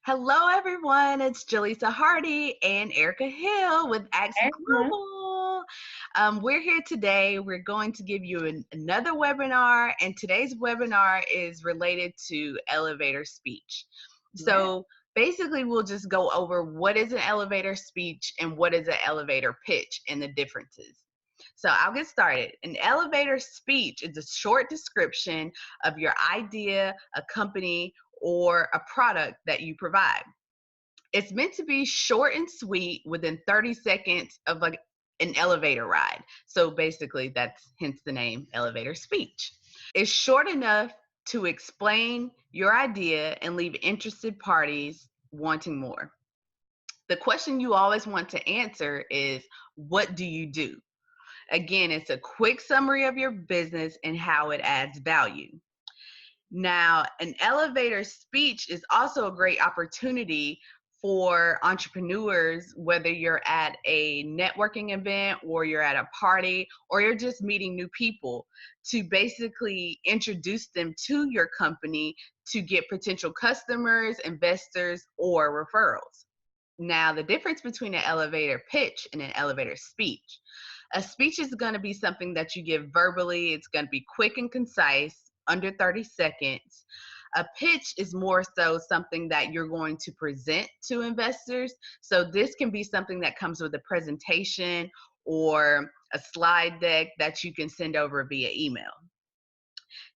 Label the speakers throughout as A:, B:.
A: Hello, everyone. It's Jaleesa Hardy and Erica Hill with Acts
B: Excellent.
A: Global. We're here today. We're going to give you another webinar, and today's webinar is related to elevator speech.
B: Yes.
A: So basically, we'll just go over what is an elevator speech and what is an elevator pitch and the differences. So I'll get started. An elevator speech is a short description of your idea, a company, or a product that you provide. It's meant to be short and sweet within 30 seconds of an elevator ride. So basically, that's hence the name elevator speech. It's short enough to explain your idea and leave interested parties wanting more. The question you always want to answer is, what do you do? Again, it's a quick summary of your business and how it adds value. Now, an elevator speech is also a great opportunity for entrepreneurs, whether you're at a networking event or you're at a party or you're just meeting new people, to basically introduce them to your company to get potential customers, investors, or referrals. Now, the difference between an elevator pitch and an elevator speech. A speech is going to be something that you give verbally. It's going to be quick and concise, under 30 seconds. A pitch is more so something that you're going to present to investors. So this can be something that comes with a presentation or a slide deck that you can send over via email.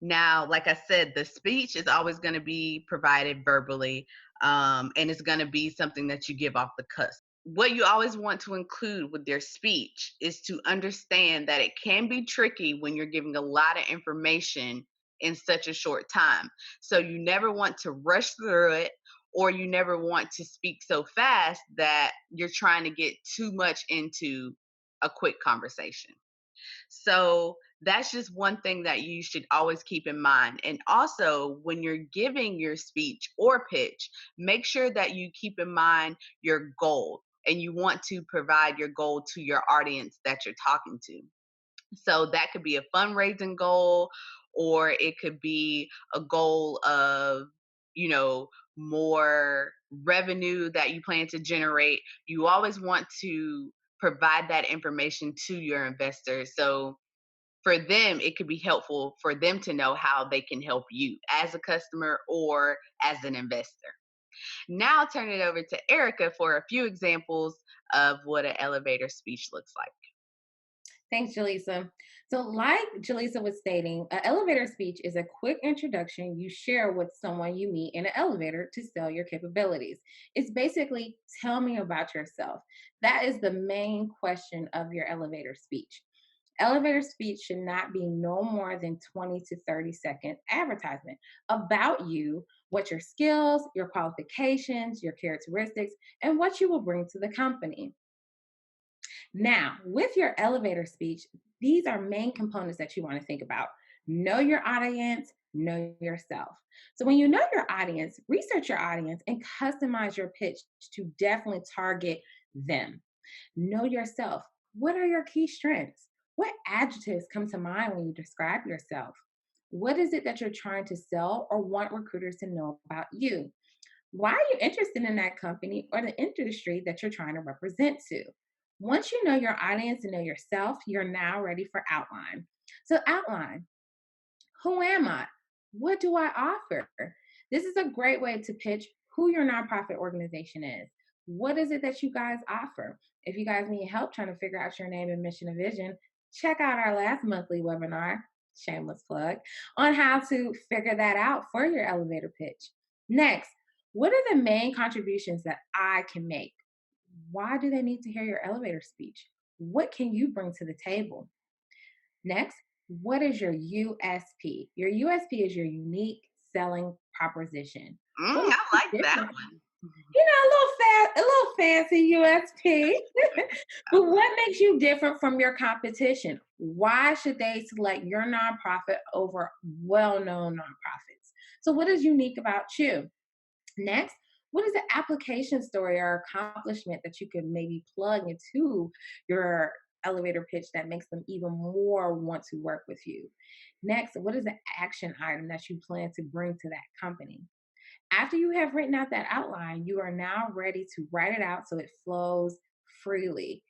A: Now, like I said, the speech is always going to be provided verbally, and it's going to be something that you give off the cuff. What you always want to include with their speech is to understand that it can be tricky when you're giving a lot of information in such a short time. So you never want to rush through it, or you never want to speak so fast that you're trying to get too much into a quick conversation. So that's just one thing that you should always keep in mind. And also, when you're giving your speech or pitch, make sure that you keep in mind your goal and you want to provide your goal to your audience that you're talking to. So that could be a fundraising goal, or it could be a goal of, more revenue that you plan to generate. You always want to provide that information to your investors. So for them, it could be helpful for them to know how they can help you as a customer or as an investor. Now I'll turn it over to Erica for a few examples of what an elevator speech looks like.
B: Thanks, Jaleesa. So, like Jaleesa was stating, an elevator speech is a quick introduction you share with someone you meet in an elevator to sell your capabilities. It's basically, tell me about yourself. That is the main question of your elevator speech. Elevator speech should not be no more than 20 to 30-second advertisement about you, what your skills, your qualifications, your characteristics, and what you will bring to the company. Now, with your elevator speech, these are main components that you want to think about. Know your audience, know yourself. So, when you know your audience, research your audience and customize your pitch to definitely target them. Know yourself. What are your key strengths? What adjectives come to mind when you describe yourself? What is it that you're trying to sell or want recruiters to know about you? Why are you interested in that company or the industry that you're trying to represent to? Once you know your audience and know yourself, you're now ready for outline. So, outline, who am I? What do I offer? This is a great way to pitch who your nonprofit organization is. What is it that you guys offer? If you guys need help trying to figure out your name and mission and vision, check out our last monthly webinar, shameless plug, on how to figure that out for your elevator pitch. Next, what are the main contributions that I can make? Why do they need to hear your elevator speech? What can you bring to the table? Next, what is your USP? Your USP is your unique selling proposition. What
A: I
B: makes you
A: like that
B: different?
A: one.
B: A little fancy USP. But what makes you different from your competition? Why should they select your nonprofit over well-known nonprofits? So, what is unique about you? Next, what is the application story or accomplishment that you can maybe plug into your elevator pitch that makes them even more want to work with you? Next, what is the action item that you plan to bring to that company? After you have written out that outline, you are now ready to write it out so it flows freely.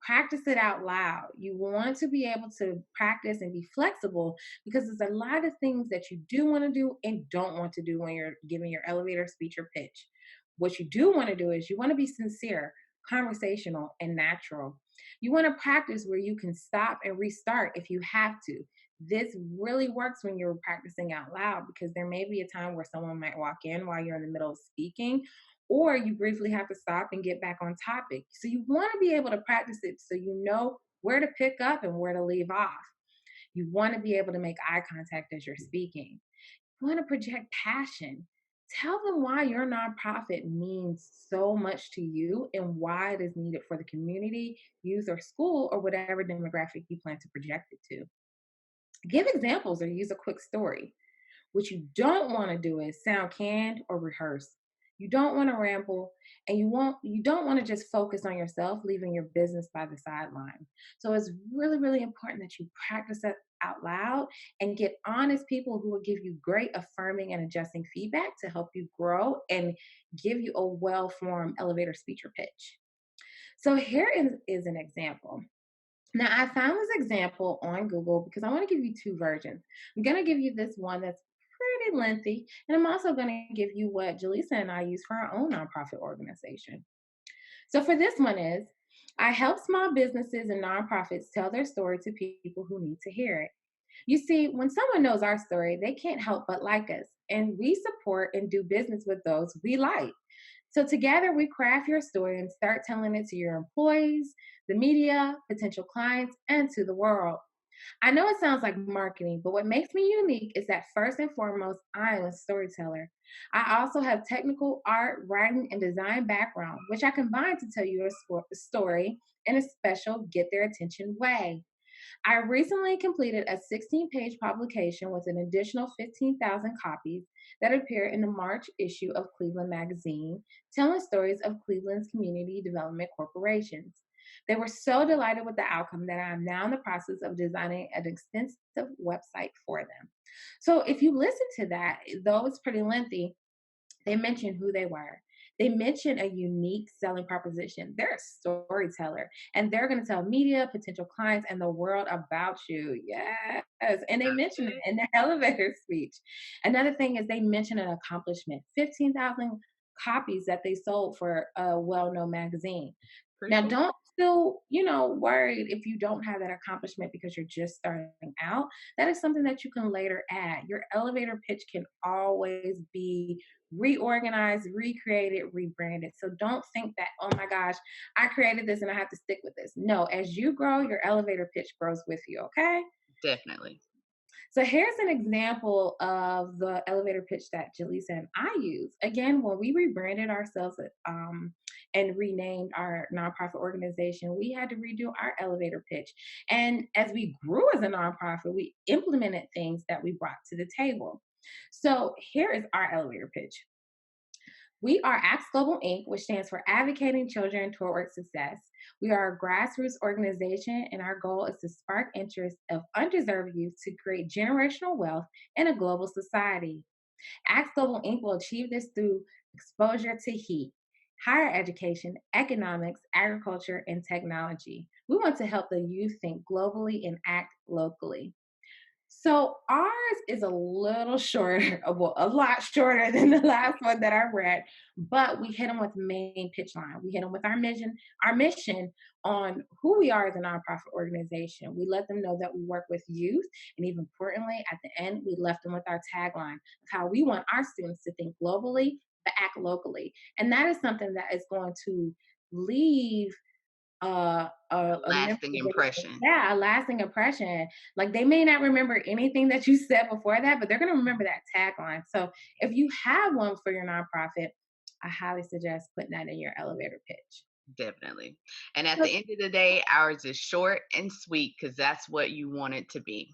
B: Practice it out loud. You want to be able to practice and be flexible because there's a lot of things that you do want to do and don't want to do when you're giving your elevator speech or pitch. What you do want to do is you want to be sincere, conversational, and natural. You want to practice where you can stop and restart if you have to. This really works when you're practicing out loud because there may be a time where someone might walk in while you're in the middle of speaking, or you briefly have to stop and get back on topic. So you want to be able to practice it so you know where to pick up and where to leave off. You want to be able to make eye contact as you're speaking. You want to project passion. Tell them why your nonprofit means so much to you and why it is needed for the community, youth, or school, or whatever demographic you plan to project it to. Give examples or use a quick story. What you don't want to do is sound canned or rehearse. You don't want to ramble and you don't want to just focus on yourself, leaving your business by the sideline. So it's really, really important that you practice that out loud and get honest people who will give you great affirming and adjusting feedback to help you grow and give you a well-formed elevator speech or pitch. So here is an example. Now, I found this example on Google because I want to give you two versions. I'm going to give you this one that's pretty lengthy, and I'm also going to give you what Jaleesa and I use for our own nonprofit organization. So, for this one is I help small businesses and nonprofits tell their story to people who need to hear it. You see, when someone knows our story, they can't help but like us, and we support and do business with those we like. So together we craft your story and start telling it to your employees, the media, potential clients, and to the world. I know it sounds like marketing, but what makes me unique is that first and foremost, I am a storyteller. I also have technical art, writing, and design background, which I combine to tell you a story in a special get their attention way. I recently completed a 16-page publication with an additional 15,000 copies that appeared in the March issue of Cleveland Magazine, telling stories of Cleveland's community development corporations. They were so delighted with the outcome that I am now in the process of designing an extensive website for them. So if you listen to that, though it's pretty lengthy, they mentioned who they were. They mentioned a unique selling proposition. They're a storyteller and they're going to tell media, potential clients, and the world about you. Yes. And they mentioned it
A: Okay.
B: in their elevator speech. Another thing is they mentioned an accomplishment 15,000 copies that they sold for a well known magazine.
A: Pretty
B: Now,
A: cool.
B: don't feel, worried if you don't have that accomplishment because you're just starting out. That is something that you can later add. Your elevator pitch can always be reorganized, recreated, rebranded. So don't think that, oh my gosh, I created this and I have to stick with this. No, as you grow, your elevator pitch grows with you, okay?
A: Definitely.
B: So here's an example of the elevator pitch that Jaleesa and I use. Again, when we rebranded ourselves and renamed our nonprofit organization, we had to redo our elevator pitch. And as we grew as a nonprofit, we implemented things that we brought to the table. So here is our elevator pitch. We are Axe Global Inc., which stands for Advocating Children Toward Success. We are a grassroots organization, and our goal is to spark interest of undeserved youth to create generational wealth in a global society. Axe Global Inc. will achieve this through exposure to heat, higher education, economics, agriculture, and technology. We want to help the youth think globally and act locally. So ours is a little shorter, well, a lot shorter than the last one that I read, but we hit them with the main pitch line. We hit them with our mission on who we are as a nonprofit organization. We let them know that we work with youth, and even importantly, at the end, we left them with our tagline of how we want our students to think globally but act locally, and that is something that is going to leave a memory
A: Lasting
B: with
A: impression.
B: yeah, a lasting impression. Like, they may not remember anything that you said before that, but they're gonna remember that tagline. So, if you have one for your nonprofit, I highly suggest putting that in your elevator pitch.
A: Definitely. And at
B: So
A: the end of the day, ours is short and sweet because that's what you want it to be.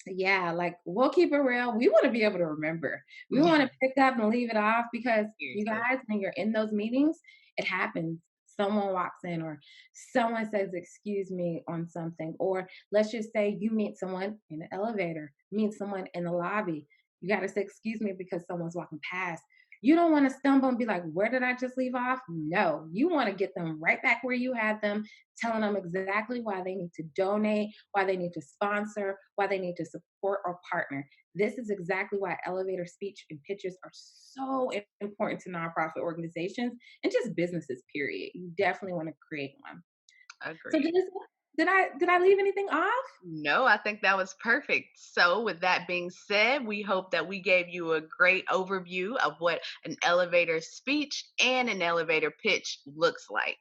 B: yeah, like, we'll keep it real. We wanna be able to remember. We wanna pick up and leave it off because you
A: Seriously.
B: guys, when you're in those meetings, it happens. Someone walks in or someone says, "Excuse me," on something, or let's just say you meet someone in the elevator, meet someone in the lobby. You gotta say, "Excuse me," because someone's walking past. You don't want to stumble and be like, where did I just leave off? No, you want to get them right back where you had them, telling them exactly why they need to donate, why they need to sponsor, why they need to support or partner. This is exactly why elevator speech and pitches are so important to nonprofit organizations and just businesses, period. You definitely want to create one. So,
A: Agreed.
B: Jalissa, did I leave anything off?
A: No, I think that was perfect. So, with that being said, we hope that we gave you a great overview of what an elevator speech and an elevator pitch looks like.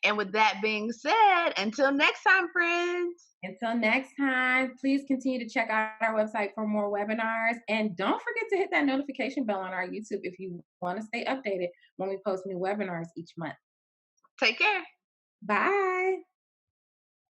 A: And with that being said, until next time, friends.
B: Until next time, please continue to check out our website for more webinars. And don't forget to hit that notification bell on our YouTube if you want to stay updated when we post new webinars each month.
A: Take care.
B: Bye.